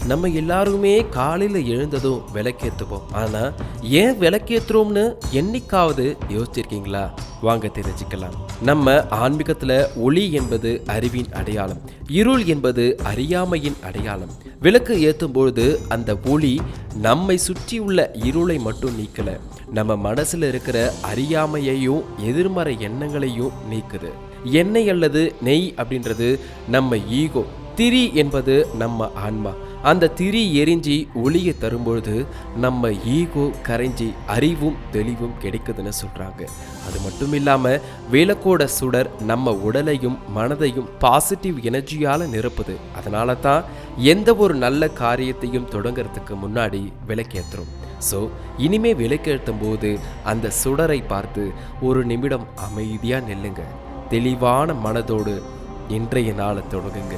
நம்ம எல்லாருமே காலையில் எழுந்ததும் விளக்கேற்றுவோம். ஆனால் ஏன் விளக்கேற்றுறோம்னு என்னைக்காவது யோசிச்சிருக்கீங்களா? வாங்க தெரிஞ்சுக்கலாம். நம்ம ஆன்மீகத்தில் ஒளி என்பது அறிவின் அடையாளம், இருள் என்பது அறியாமையின் அடையாளம். விளக்கு ஏற்றும் பொழுது அந்த ஒளி நம்மை சுற்றியுள்ள இருளை மட்டும் நீக்கல, நம்ம மனசுல இருக்கிற அறியாமையையும் எதிர்மறை எண்ணங்களையும் நீக்குது. எண்ணெய் அல்லது நெய் அப்படின்றது நம்ம ஈகோ, திரி என்பது நம்ம ஆன்மா. அந்த திரி எரிஞ்சி ஒளியை தரும்பொழுது நம்ம ஈகோ கரைஞ்சி அறிவும் தெளிவும் கிடைக்குதுன்னு சொல்றாங்க. அது மட்டும் இல்லாம விளக்கோட சுடர் நம்ம உடலையும் மனதையும் பாசிட்டிவ் எனர்ஜியால நிரப்புது. அதனால தான் எந்த ஒரு நல்ல காரியத்தையும் தொடங்கிறதுக்கு முன்னாடி விளக்கேற்றுறோம். ஸோ இனிமே விளக்கேற்றும் போது அந்த சுடரை பார்த்து ஒரு நிமிடம் அமைதியாக நில்லுங்க. தெளிவான மனதோடு இன்றைய நாளை தொடங்குங்க.